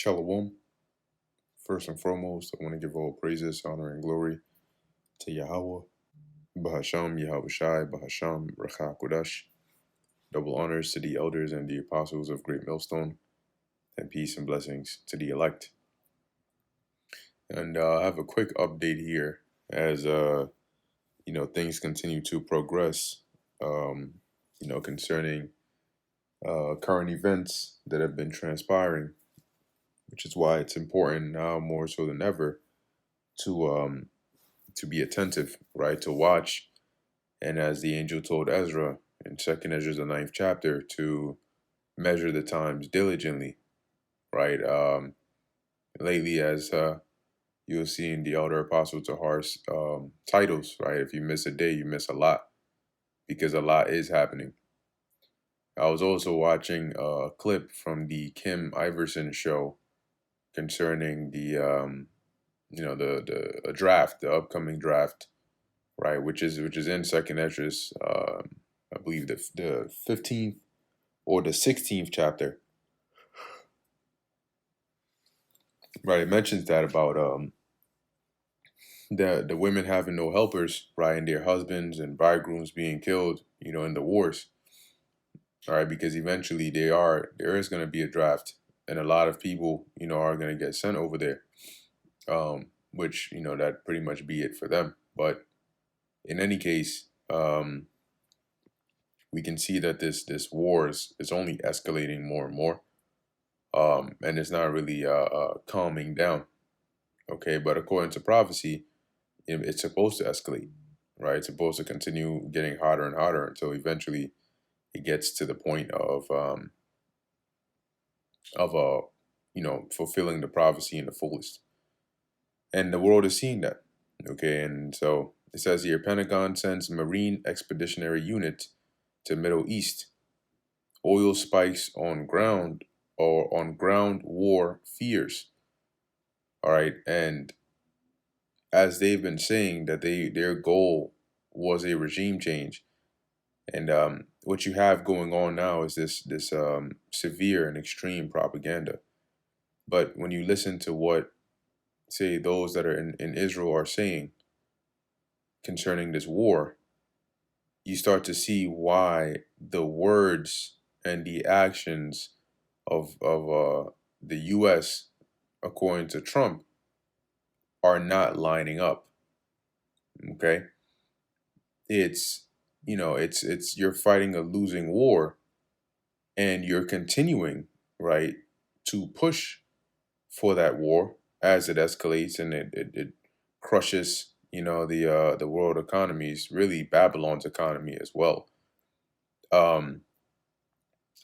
Shalom. First and foremost, I want to give all praises, honor, and glory to Yahweh, Bahasham, Yahweh Shai, Bahasham, Racha Kodash. Double honors to the elders and the apostles of Great Millstone, and peace and blessings to the elect. And I have a quick update here as things continue to progress. Concerning current events that have been transpiring, which is why it's important now more so than ever to be attentive, right? To watch, and as the angel told Ezra in Second Ezra, the ninth chapter, to measure the times diligently, right? Lately, as you'll see in the Elder Apostle Tahar's titles, right? If you miss a day, you miss a lot, because a lot is happening. I was also watching a clip from the Kim Iverson show concerning the draft, the upcoming draft, right? Which is in Second Esdras, I believe the 15th or the 16th chapter, right? It mentions that about the women having no helpers, right, and their husbands and bridegrooms being killed, in the wars, all right, because eventually there is going to be a draft, and a lot of people, are going to get sent over there, which that pretty much be it for them. But in any case, we can see that this war is only escalating more and more, and it's not really calming down. Okay, but according to prophecy, it's supposed to escalate, right? It's supposed to continue getting hotter and hotter until eventually it gets to the point of fulfilling the prophecy in the fullest, and the world is seeing that. Okay, and so it says here, Pentagon sends Marine Expeditionary Unit to Middle East. Oil spikes on ground or on ground war fears. All right, and as they've been saying that their goal was a regime change, and what you have going on now is this severe and extreme propaganda. But when you listen to what, say, those that are in Israel are saying concerning this war, you start to see why the words and the actions of the U.S., according to Trump, are not lining up. Okay, it's you're fighting a losing war, and you're continuing, right, to push for that war as it escalates, and it crushes the world economies, really Babylon's economy as well. Um,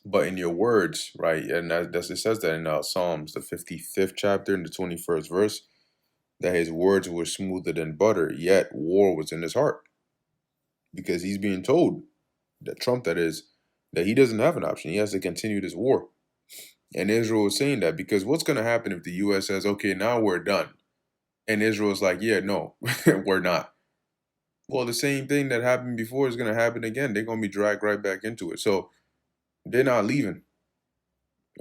but in your words, right, and it says that in Psalms, the 55th chapter, in the 21st verse, that his words were smoother than butter, yet war was in his heart, because he's being told, that Trump, that is, that he doesn't have an option. He has to continue this war. And Israel is saying that because what's going to happen if the U.S. says, okay, now we're done? And Israel's like, yeah, no, we're not. Well, the same thing that happened before is going to happen again. They're going to be dragged right back into it. So they're not leaving.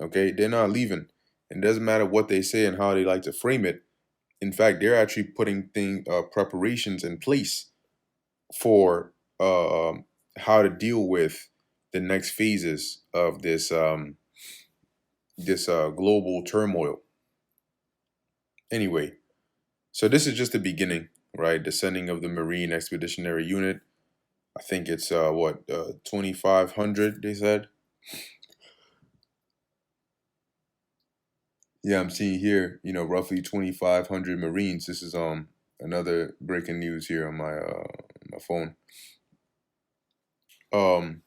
Okay, they're not leaving. And it doesn't matter what they say and how they like to frame it. In fact, they're actually putting preparations in place for how to deal with the next phases of this global turmoil. Anyway, so this is just the beginning, right? The sending of the Marine Expeditionary Unit. I think it's 2,500, they said. Yeah, I'm seeing here, roughly 2,500 Marines. This is another breaking news here on my phone. Um,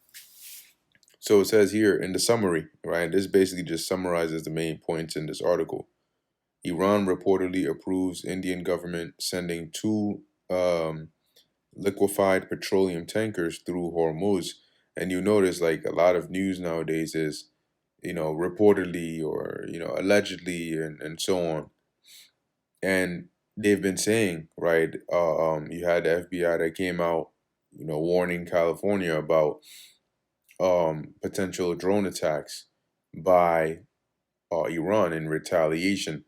so it says here in the summary, right? This basically just summarizes the main points in this article. Iran reportedly approves Indian government sending two liquefied petroleum tankers through Hormuz. And you notice, like, a lot of news nowadays is, reportedly or, allegedly, and so on. And they've been saying, right, you had the FBI that came out, warning California about potential drone attacks by Iran in retaliation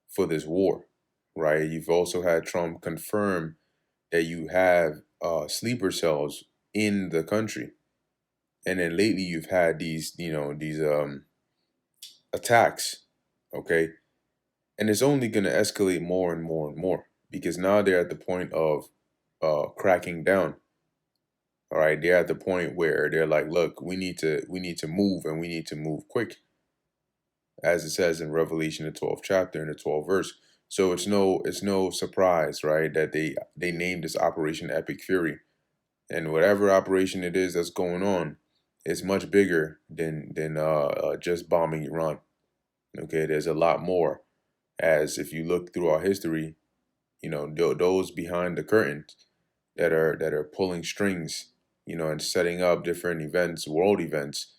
for this war, right? You've also had Trump confirm that you have sleeper cells in the country, and then lately you've had these, these attacks, okay, and it's only going to escalate more and more and more because now they're at the point of cracking down. All right, they're at the point where they're like, look, we need to move, and we need to move quick, as it says in Revelation, the 12th chapter and the 12th verse. So it's no surprise, right, that they named this Operation Epic Fury, and whatever operation it is that's going on, it's much bigger than just bombing Iran. Okay, there's a lot more. As if you look through our history, those behind the curtains that are pulling strings, and setting up different events, world events,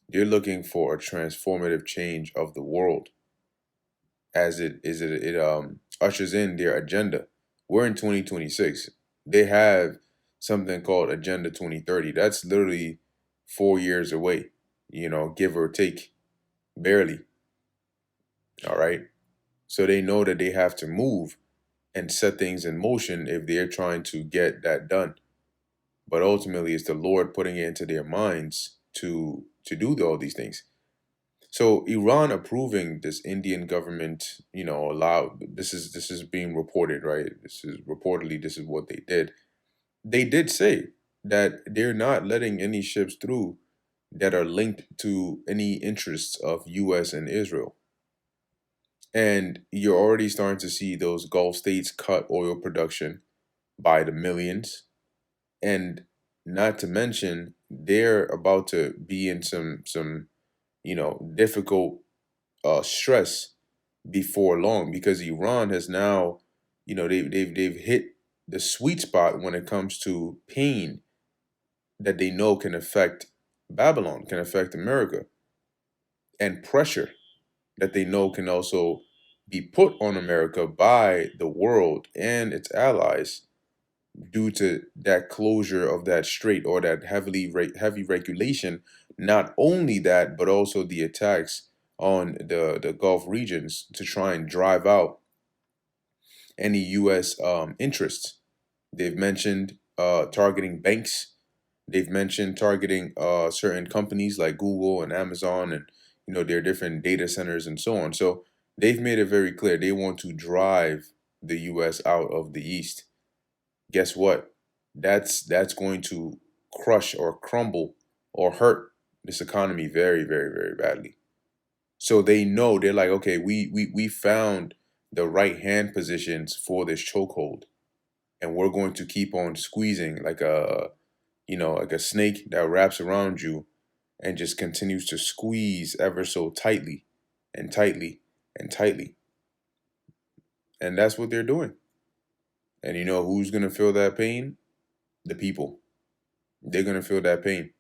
they're looking for a transformative change of the world as it ushers in their agenda. We're in 2026. They have something called Agenda 2030. That's literally 4 years away, give or take, barely. All right. So they know that they have to move and set things in motion if they're trying to get that done. But ultimately, it's the Lord putting it into their minds to do all these things. So Iran approving this Indian government, allow this is being reported, right? This is what they did. They did say that they're not letting any ships through that are linked to any interests of US and Israel. And you're already starting to see those Gulf states cut oil production by the millions. And not to mention, they're about to be in some difficult stress before long because Iran has now, they've hit the sweet spot when it comes to pain that they know can affect Babylon, can affect America, and pressure that they know can also be put on America by the world and its allies due to that closure of that strait or that heavy regulation. Not only that, but also the attacks on the Gulf regions to try and drive out any U.S. Interests. They've mentioned targeting banks. They've mentioned targeting certain companies like Google and Amazon, and their different data centers and so on. So they've made it very clear they want to drive the U.S. out of the East. Guess what? That's going to crush or crumble or hurt this economy very, very, very badly. So they know, they're like, okay, we found the right hand positions for this chokehold, and we're going to keep on squeezing like a snake that wraps around you and just continues to squeeze ever so tightly and tightly and tightly. And that's what they're doing. And you know who's gonna feel that pain? The people. They're gonna feel that pain.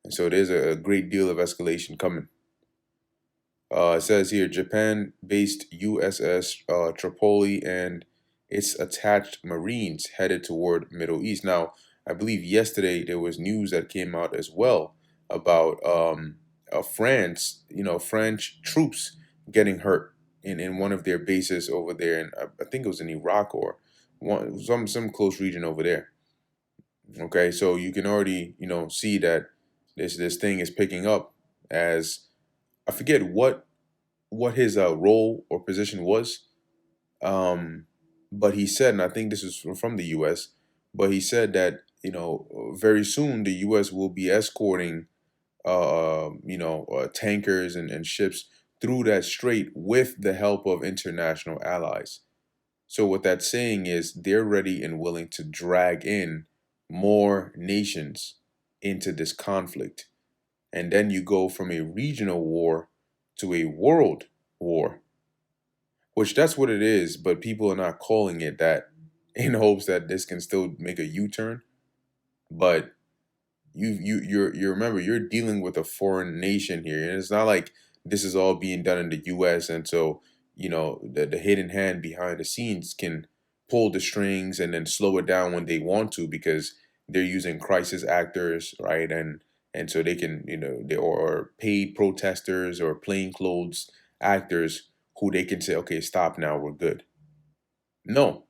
And so there's a great deal of escalation coming. It says here Japan-based USS Tripoli and its attached Marines headed toward Middle East. Now, I believe yesterday there was news that came out as well about France, French troops getting hurt in one of their bases over there, and I think it was in Iraq or some close region over there. Okay, so you can already see that this thing is picking up as I forget what his role or position was. Um, but he said, and I think this is from the U.S., but he said that very soon the U.S. will be escorting tankers and ships through that strait with the help of international allies. So what that's saying is they're ready and willing to drag in more nations into this conflict. And then you go from a regional war to a world war, which that's what it is, but people are not calling it that in hopes that this can still make a U-turn. But you remember you're dealing with a foreign nation here, and it's not like this is all being done in the US, and so the hidden hand behind the scenes can pull the strings and then slow it down when they want to because they're using crisis actors, right? and so they can, they or paid protesters or plainclothes actors who they can say, okay, stop now, we're good. No,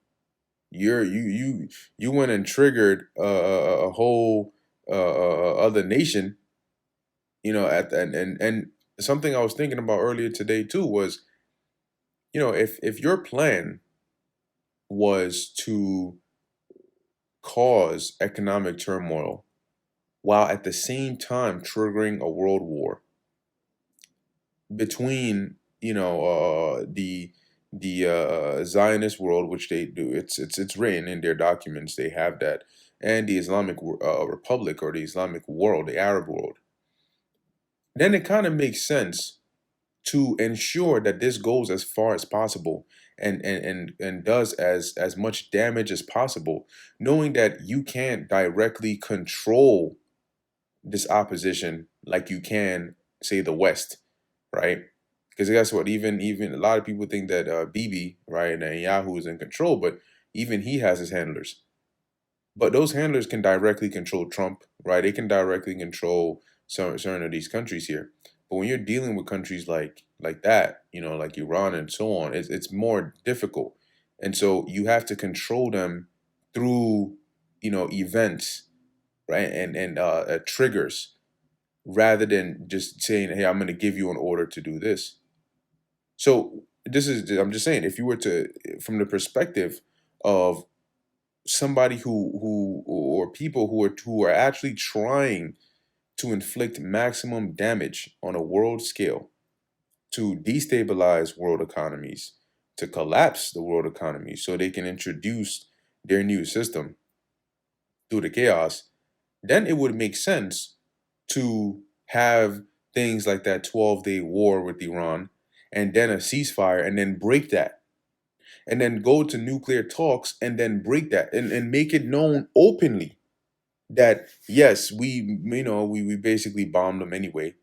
you went and triggered a whole other nation, and something I was thinking about earlier today too was, if your plan was to cause economic turmoil while at the same time triggering a world war between, the Zionist world, which they do, it's written in their documents, they have that, and the Islamic Republic, or the Islamic world, the Arab world, then it kind of makes sense to ensure that this goes as far as possible, and does as much damage as possible, knowing that you can't directly control this opposition like you can, say, the West, right? Because guess what? Even a lot of people think that Bibi, right, and Yahoo is in control, but even he has his handlers. But those handlers can directly control Trump, right? They can directly control certain of these countries here. But when you're dealing with countries like that, like Iran and so on, it's more difficult. And so you have to control them through, events, right? And triggers, rather than just saying, hey, I'm going to give you an order to do this. So I'm just saying, if you were to, from the perspective of somebody who or people who are actually trying to inflict maximum damage on a world scale, to destabilize world economies, to collapse the world economy so they can introduce their new system through the chaos, then it would make sense to have things like that 12-day war with Iran, and then a ceasefire, and then break that, and then go to nuclear talks, and then break that, and make it known openly that yes, we basically bombed them anyway.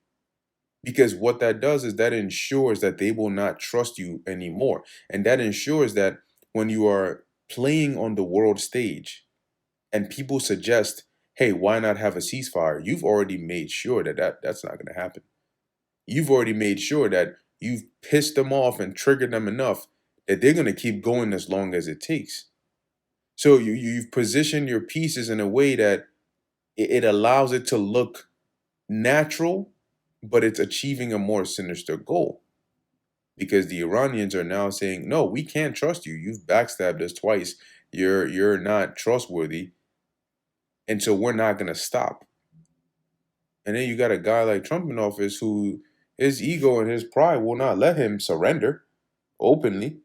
Because what that does is that ensures that they will not trust you anymore. And that ensures that when you are playing on the world stage and people suggest, hey, why not have a ceasefire? You've already made sure that's not going to happen. You've already made sure that you've pissed them off and triggered them enough that they're going to keep going as long as it takes. So you've positioned your pieces in a way that it allows it to look natural, but it's achieving a more sinister goal. Because the Iranians are now saying, no, we can't trust you. You've backstabbed us twice. You're not trustworthy. And so we're not gonna stop. And then you got a guy like Trump in office who, his ego and his pride will not let him surrender openly.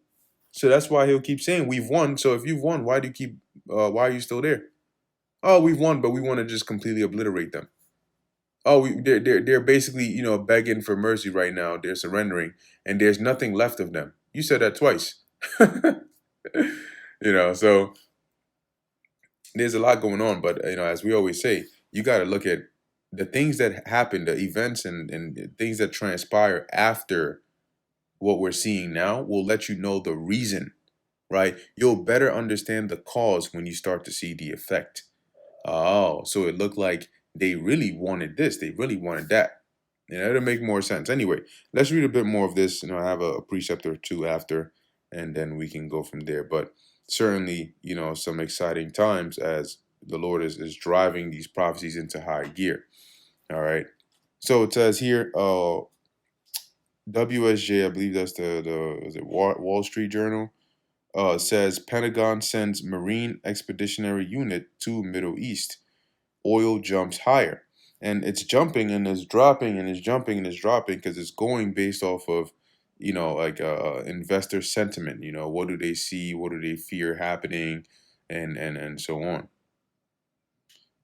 So that's why he'll keep saying, we've won. So if you've won, why are you still there? Oh, we've won, but we want to just completely obliterate them. Oh, they're basically, begging for mercy right now. They're surrendering, and there's nothing left of them. You said that twice. So there's a lot going on, but as we always say, you got to look at the things that happen, the events and things that transpire after what we're seeing now will let you know the reason, right? You'll better understand the cause when you start to see the effect. Oh, so it looked like they really wanted this, they really wanted that. It'll make more sense. Anyway, let's read a bit more of this. I have a precept or two after, and then we can go from there. But certainly, some exciting times as the Lord is driving these prophecies into high gear. All right. So it says here, WSJ, I believe that's the is it Wall Street Journal, says Pentagon sends Marine Expeditionary Unit to Middle East. Oil jumps higher. And it's jumping and it's dropping and it's jumping and it's dropping because it's going based off of, like investor sentiment. What do they see? What do they fear happening? And so on.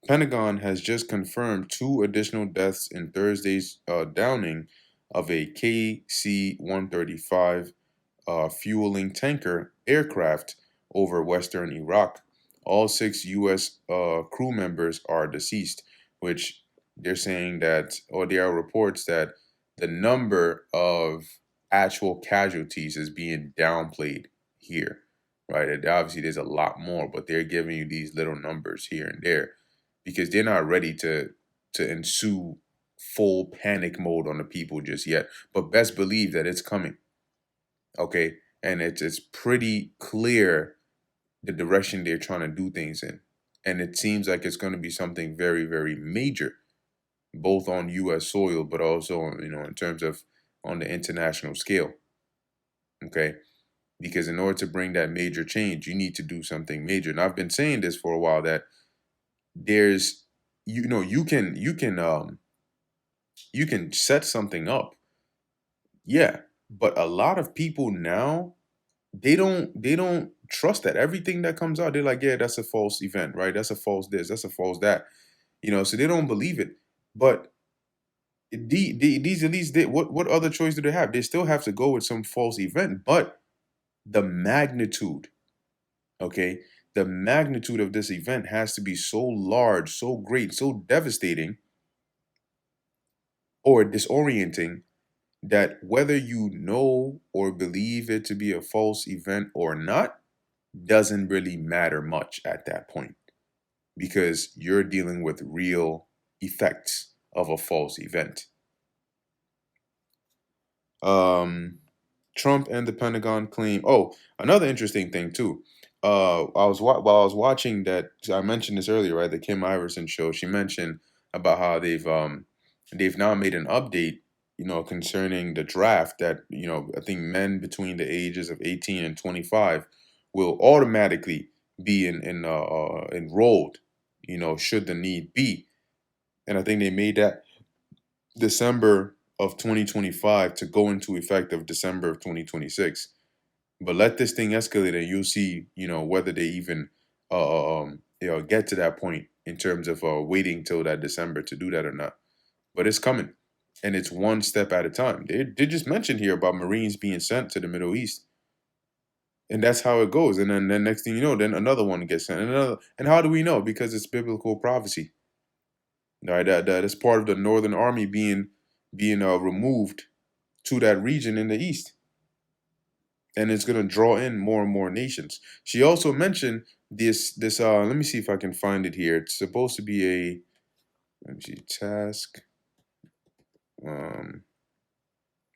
Pentagon has just confirmed two additional deaths in Thursday's downing of a KC-135 fueling tanker aircraft over western Iraq. All six U.S. Crew members are deceased, which they're saying that, or there are reports that the number of actual casualties is being downplayed here, right? And obviously, there's a lot more, but they're giving you these little numbers here and there because they're not ready to. to ensue full panic mode on the people just yet. But best believe that it's coming. Okay. And it's pretty clear the direction they're trying to do things in. And it seems like it's going to be something very, very major, both on US soil, but also, in terms of on the international scale. Okay. Because in order to bring that major change, you need to do something major. And I've been saying this for a while that there's, you can set something up. Yeah. But a lot of people now, they don't trust that. Everything that comes out, they're like, yeah, that's a false event, right? That's a false this, that's a false that. So they don't believe it. But these at least, what other choice do they have? They still have to go with some false event, but the magnitude, okay, the magnitude of this event has to be so large, so great, so devastating or disorienting that whether you know or believe it to be a false event or not doesn't really matter much at that point, because you're dealing with real effects of a false event. Um, Trump and the Pentagon claim. Oh, another interesting thing too. While I was watching that, I mentioned this earlier, right? The Kim Iverson show. She mentioned about how they've now made an update, concerning the draft that I think men between the ages of 18 and 25 will automatically be enrolled, should the need be. And I think they made that December of 2025 to go into effect of December of 2026. But let this thing escalate, and you'll see, whether they even get to that point in terms of waiting till that December to do that or not. But it's coming, and it's one step at a time. They just mentioned here about Marines being sent to the Middle East, and that's how it goes. And then next thing you know, then another one gets sent, and another. And how do we know? Because it's biblical prophecy. Right, that is part of the Northern Army being removed to that region in the east, and it's going to draw in more and more nations. She also mentioned this. Let me see if I can find it here. It's supposed to be a, let me see, task. Um,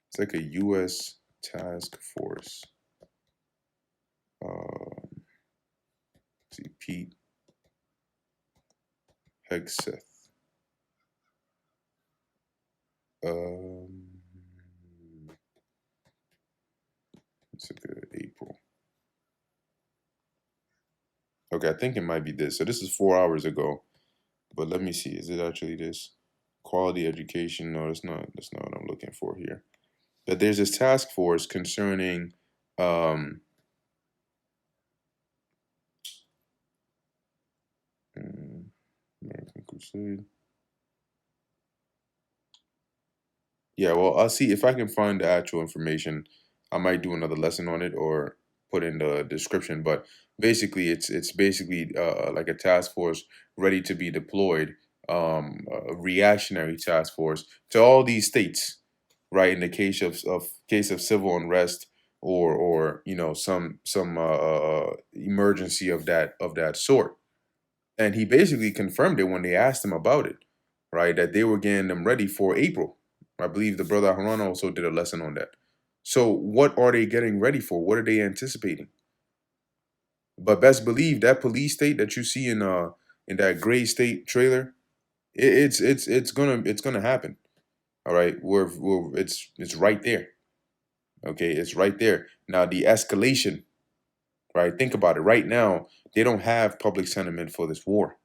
it's like a U.S. task force. Let's see, Pete Hegseth. Um, it's like April. Okay, I think it might be this. So this is 4 hours ago. But let me see. Is it actually this? Quality education? No, that's not. That's not what I'm looking for here. But there's this task force concerning um, American Crusade. Yeah, well, I'll see if I can find the actual information. I might do another lesson on it or put in the description. But basically, it's basically like a task force ready to be deployed, a reactionary task force to all these states, right? In the case of civil unrest or some emergency of that sort. And he basically confirmed it when they asked him about it, right? That they were getting them ready for April. I believe the brother Haran also did a lesson on that. So what are they getting ready for? What are they anticipating? But best believe that police state that you see in that gray state trailer, it's gonna happen. All right, it's right there. Okay, it's right there. Now the escalation, right? Think about it. Right now, they don't have public sentiment for this war.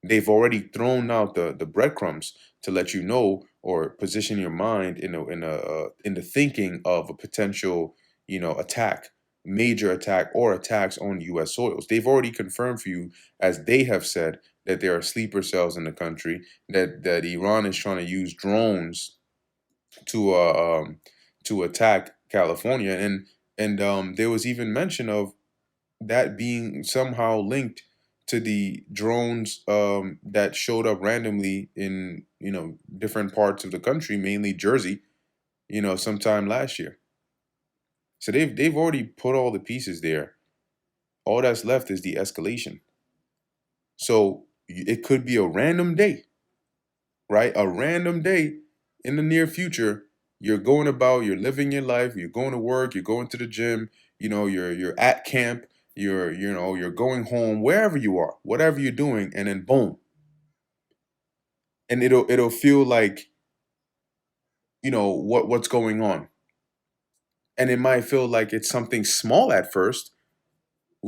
They've already thrown out the breadcrumbs to let you know or position your mind in the thinking of a potential attack, major attack or attacks on U.S. soils. They've already confirmed for you, as they have said, that there are sleeper cells in the country, that Iran is trying to use drones to to attack California, and there was even mention of that being somehow linked to the drones that showed up randomly in different parts of the country, mainly Jersey, sometime last year. So they've already put all the pieces there. All that's left is the escalation. So it could be a random day. right? A random day in the near future, you're going about, you're living your life, you're going to work, you're going to the gym, you're at camp, you're going home, wherever you are, whatever you're doing, and then boom, and it'll feel like what's going on, and it might feel like it's something small at first,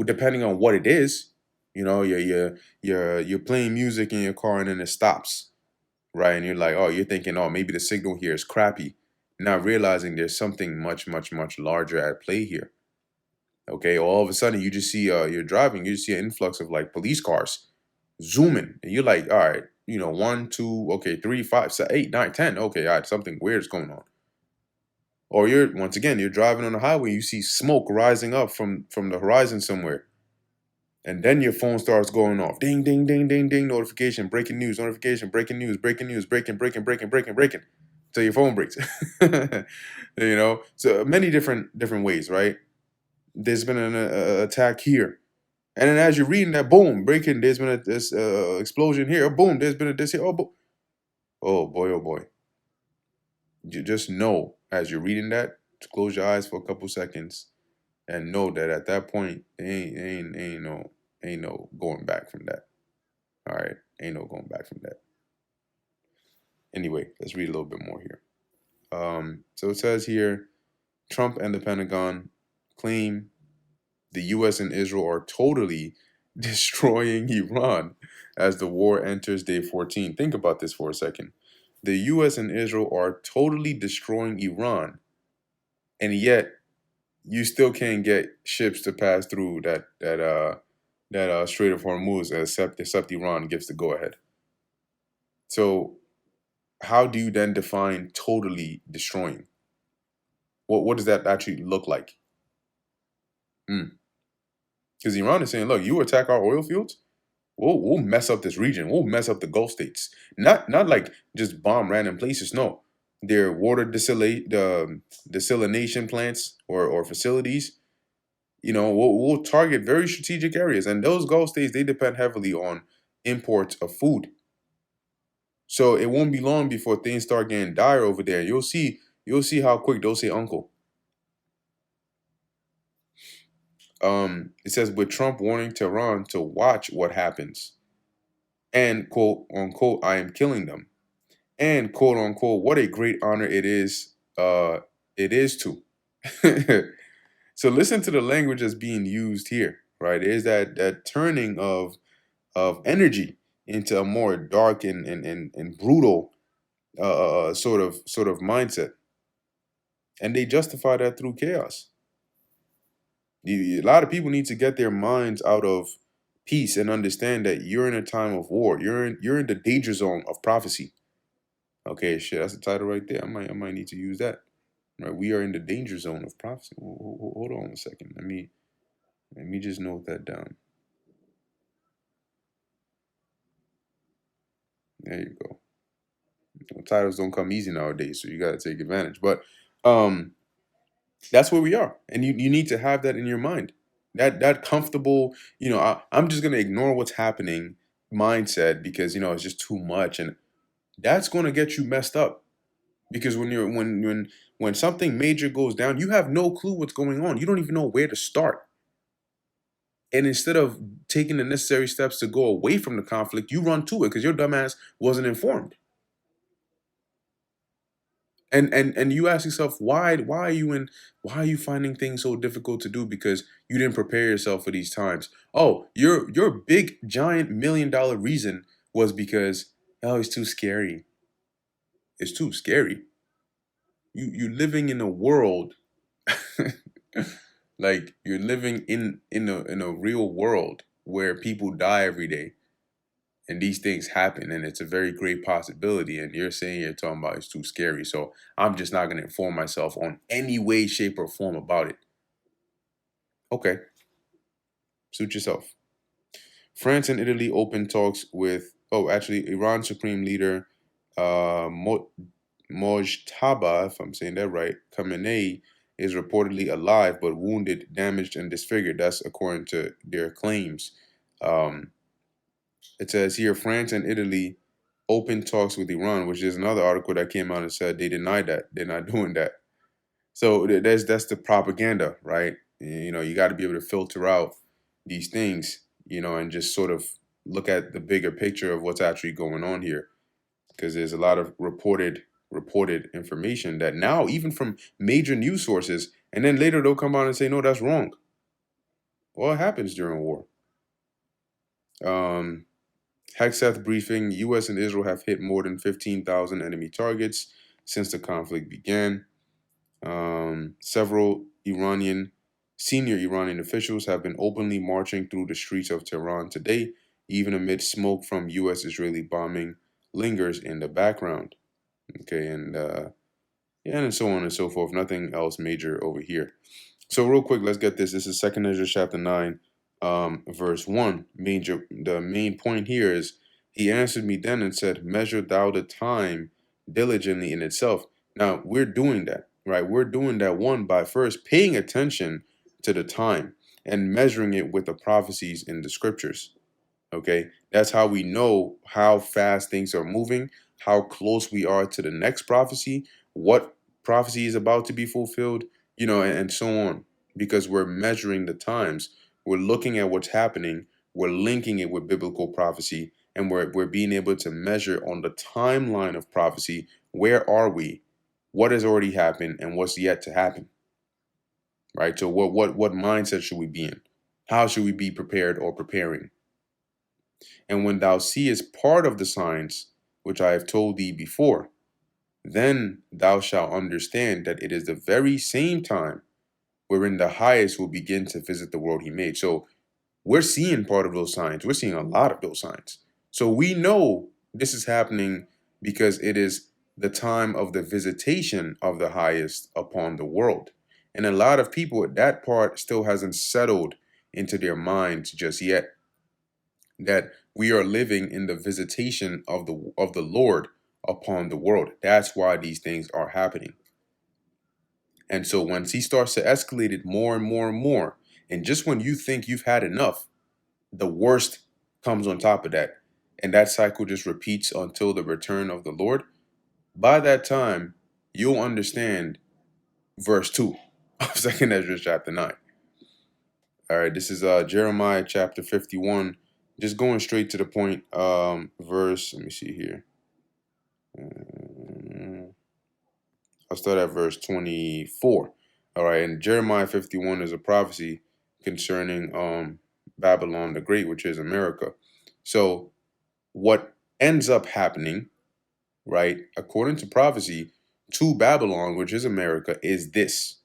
depending on what it is. You're playing music in your car and then it stops, right? And you're like, oh, you're thinking, oh, maybe the signal here is crappy, not realizing there's something much, much, much larger at play here. Okay, all of a sudden you just see you're driving, you just see an influx of like police cars zooming, and you're like, all right, one, two, okay, three, five, seven, eight, nine, 10. Okay, all right, something weird's going on. Or you're driving on the highway, you see smoke rising up from the horizon somewhere. And then your phone starts going off. Ding, ding, ding, ding, ding, notification, breaking news, notification, breaking news, breaking news, breaking, till your phone breaks. So many different ways, right? There's been an attack here. And then as you're reading that, boom, breaking, there's been this explosion here. Oh, boom, there's been a this here. Oh boy, oh boy. You just know as you're reading that, to close your eyes for a couple seconds and know that at that point, ain't no going back from that. All right, ain't no going back from that. Anyway, let's read a little bit more here. So it says here, Trump and the Pentagon claim the U.S. and Israel are totally destroying Iran as the war enters day 14. Think about this for a second. The U.S. and Israel are totally destroying Iran, and yet you still can't get ships to pass through that Strait of Hormuz, except Iran gives the go ahead. So how do you then define totally destroying? What does that actually look like? Because Iran is saying, look, you attack our oil fields, we'll mess up this region. We'll mess up the Gulf states. Not like just bomb random places. No, their water desalination plants or facilities. We'll target very strategic areas, and those Gulf states, they depend heavily on imports of food. So it won't be long before things start getting dire over there. You'll see how quick they'll say uncle. It says with Trump warning Tehran to watch what happens, and quote unquote, I am killing them, and quote unquote, what a great honor it is to. So listen to the language that's being used here, right? Is that turning of energy into a more dark and brutal sort of mindset, and they justify that through chaos. A lot of people need to get their minds out of peace and understand that you're in a time of war. You're in the danger zone of prophecy. Okay, shit, that's the title right there. I might need to use that. Right, we are in the danger zone of prophecy. Hold on a second. Let me just note that down. There you go. Titles don't come easy nowadays, so you got to take advantage. But um, that's where we are, and you need to have that in your mind. That comfortable, I'm just gonna ignore what's happening mindset because it's just too much, and that's gonna get you messed up. Because when something major goes down, you have no clue what's going on. You don't even know where to start. And instead of taking the necessary steps to go away from the conflict, you run to it because your dumbass wasn't informed. And you ask yourself, why are you finding things so difficult to do because you didn't prepare yourself for these times? Oh, your big giant $1 million reason was because, oh, it's too scary. It's too scary. You living in a world like you're living in a real world where people die every day and these things happen, and it's a very great possibility, and you're talking about it's too scary, so I'm just not going to inform myself on any way, shape, or form about it. Okay, suit yourself. France and Italy open talks with, oh, actually, Iran Supreme Leader Mojtaba, if I'm saying that right, Khamenei, is reportedly alive but wounded, damaged, and disfigured. That's according to their claims. Um, it says here France and Italy open talks with Iran, which is another article that came out and said they denied that. They're not doing that. So that's the propaganda, right? You know, you got to be able to filter out these things, you know, and just sort of look at the bigger picture of what's actually going on here, because there's a lot of reported information that now even from major news sources, and then later they'll come out and say no, that's wrong. Well, it happens during war. Um, Hegseth briefing: U.S. and Israel have hit more than 15,000 enemy targets since the conflict began. Several senior Iranian officials have been openly marching through the streets of Tehran today, even amid smoke from U.S.-Israeli bombing lingers in the background. Okay, and so on and so forth. Nothing else major over here. So real quick, let's get this. This is Second Ezra chapter 9, verse 1. The main point here is, he answered me then and said, measure thou the time diligently in itself. Now we're doing that, right? We're doing that one by first paying attention to the time and measuring it with the prophecies in the scriptures. Okay, that's how we know how fast things are moving, how close we are to the next prophecy, what prophecy is about to be fulfilled, you know, and so on. Because we're measuring the times, we're looking at what's happening, we're linking it with biblical prophecy, and we're being able to measure on the timeline of prophecy, where are we, what has already happened, and what's yet to happen. Right? So what mindset should we be in? How should we be prepared or preparing? And when thou seest part of the signs which I have told thee before, then thou shalt understand that it is the very same time wherein the highest will begin to visit the world he made. So we're seeing part of those signs. We're seeing a lot of those signs. So we know this is happening because it is the time of the visitation of the highest upon the world. And a lot of people, that part still hasn't settled into their minds just yet, that we are living in the visitation of the Lord upon the world. That's why these things are happening. And so once he starts to escalate it more and more and more, and just when you think you've had enough, the worst comes on top of that. And that cycle just repeats until the return of the Lord. By that time, you'll understand verse 2 of 2nd Ezra chapter 9. All right, this is Jeremiah chapter 51. Just going straight to the point. Let me see here. I'll start at verse 24. All right, and Jeremiah 51 is a prophecy concerning Babylon the Great, which is America. So what ends up happening, right, according to prophecy, to Babylon, which is America, is this.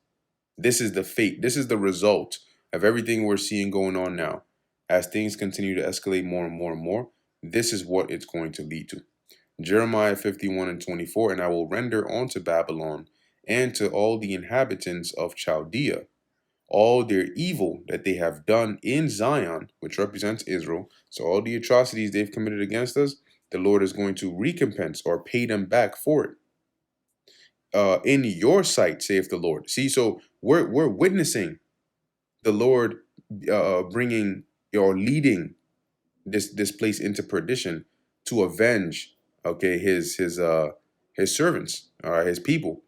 This is the fate. This is the result of everything we're seeing going on now. As things continue to escalate more and more and more, this is what it's going to lead to. Jeremiah 51 and 24, and I will render unto Babylon and to all the inhabitants of Chaldea all their evil that they have done in Zion, which represents Israel. So all the atrocities they've committed against us, the Lord is going to recompense or pay them back for it. In your sight, saith the Lord. See, so we're witnessing the Lord bringing or leading this place into perdition to avenge, okay, his servants, all right, his people,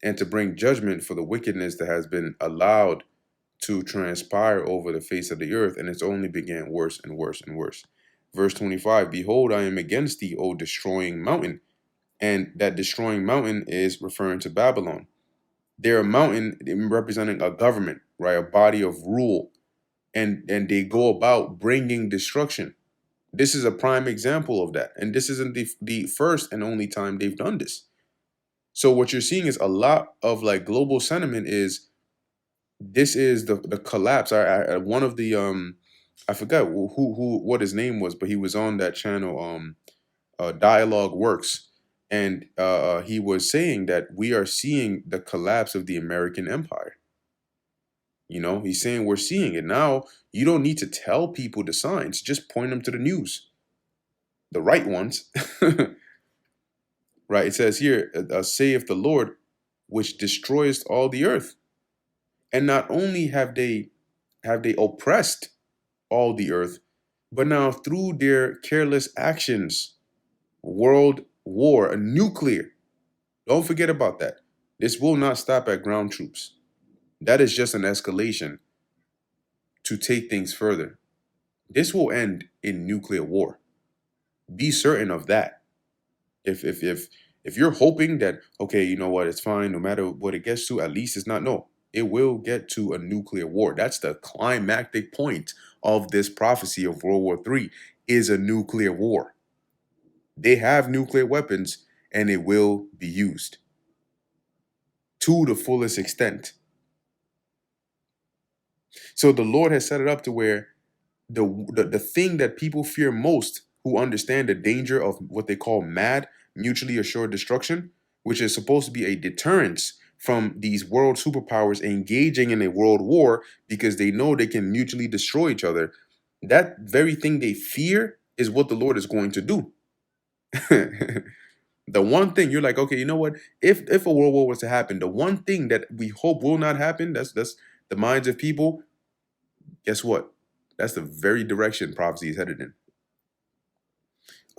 and to bring judgment for the wickedness that has been allowed to transpire over the face of the earth, and it's only began worse and worse and worse. Verse 25, behold, I am against thee, O destroying mountain. And that destroying mountain is referring to Babylon. They're a mountain representing a government, right? A body of rule. And they go about bringing destruction. This is a prime example of that. And this isn't the first and only time they've done this. So what you're seeing is a lot of like global sentiment is, this is the collapse. One of the I forgot who what his name was, but he was on that channel, Dialogue Works, and he was saying that we are seeing the collapse of the American empire. You know, he's saying we're seeing it now. You don't need to tell people the signs; just point them to the news, the right ones. Right? It says here, "Saith the Lord, which destroyest all the earth." And not only have they oppressed all the earth, but now through their careless actions, world war, a nuclear. Don't forget about that. This will not stop at ground troops. That is just an escalation to take things further. This will end in nuclear war. Be certain of that. If you're hoping that, okay, you know what, it's fine, no matter what it gets to, at least it's not, no. It will get to a nuclear war. That's the climactic point of this prophecy of World War III, is a nuclear war. They have nuclear weapons and it will be used to the fullest extent. So the Lord has set it up to where the thing that people fear most, who understand the danger of what they call MAD, mutually assured destruction, which is supposed to be a deterrence from these world superpowers engaging in a world war because they know they can mutually destroy each other. That very thing they fear is what the Lord is going to do. The one thing you're like, okay, you know what? If a world war was to happen, the one thing that we hope will not happen, that's the minds of people. Guess what? That's the very direction prophecy is headed in.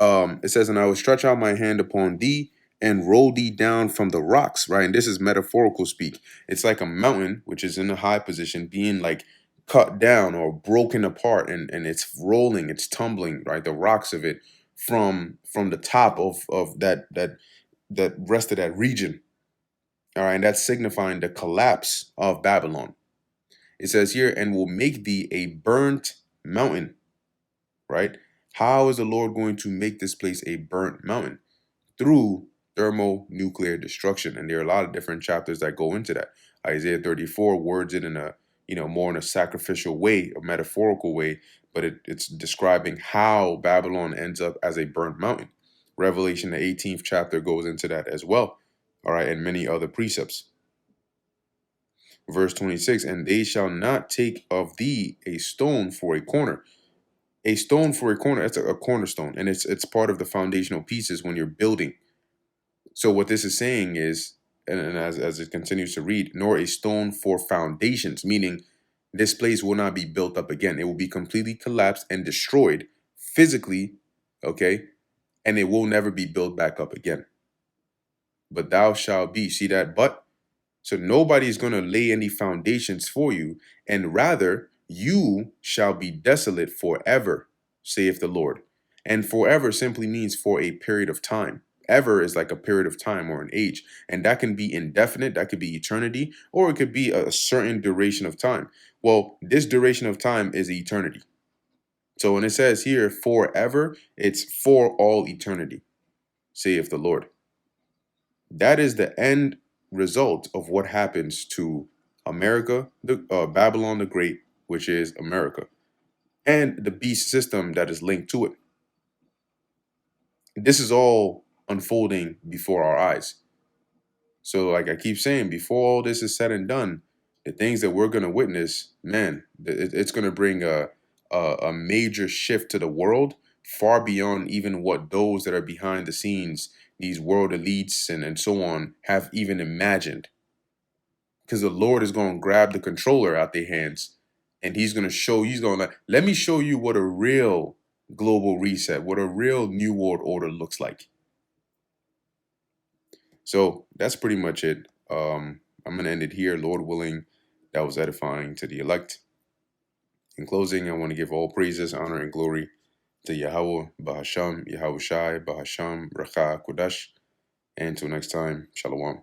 It says, and I will stretch out my hand upon thee and roll thee down from the rocks, right? And this is metaphorical speak. It's like a mountain, which is in a high position, being like cut down or broken apart, and it's rolling, it's tumbling, right? The rocks of it from the top of that rest of that region. All right, and that's signifying the collapse of Babylon. It says here, and will make thee a burnt mountain, right? How is the Lord going to make this place a burnt mountain? Through thermonuclear destruction. And there are a lot of different chapters that go into that. Isaiah 34 words it in a, more in a sacrificial way, a metaphorical way, but it's describing how Babylon ends up as a burnt mountain. Revelation, the 18th chapter, goes into that as well. All right, and many other precepts. Verse 26, and they shall not take of thee a stone for a corner. A stone for a corner, that's a cornerstone, and it's part of the foundational pieces when you're building. So what this is saying is, and as it continues to read, nor a stone for foundations, meaning this place will not be built up again. It will be completely collapsed and destroyed physically, okay? And it will never be built back up again. But thou shalt be, see that but? So nobody is going to lay any foundations for you, and rather you shall be desolate forever, saith the Lord. And forever simply means for a period of time. Ever is like a period of time or an age, and that can be indefinite, that could be eternity, or it could be a certain duration of time. Well, this duration of time is eternity. So when it says here forever, it's for all eternity, saith the Lord. That is the end result of what happens to America, Babylon the Great, which is America, and the beast system that is linked to it. This is all unfolding before our eyes. So, like I keep saying, before all this is said and done, the things that we're going to witness, man, it's going to bring a major shift to the world, far beyond even what those that are behind the scenes, these world elites and so on, have even imagined. Because the Lord is going to grab the controller out their hands, and he's going to show, he's going to, let me show you what a real global reset, what a real new world order looks like. So that's pretty much it. I'm going to end it here. Lord willing, that was edifying to the elect. In closing, I want to give all praises, honor, and glory to Yahweh, Bahasham, Yahweh Shai, Bahasham, Racha, Kodash. And until next time, Shalom.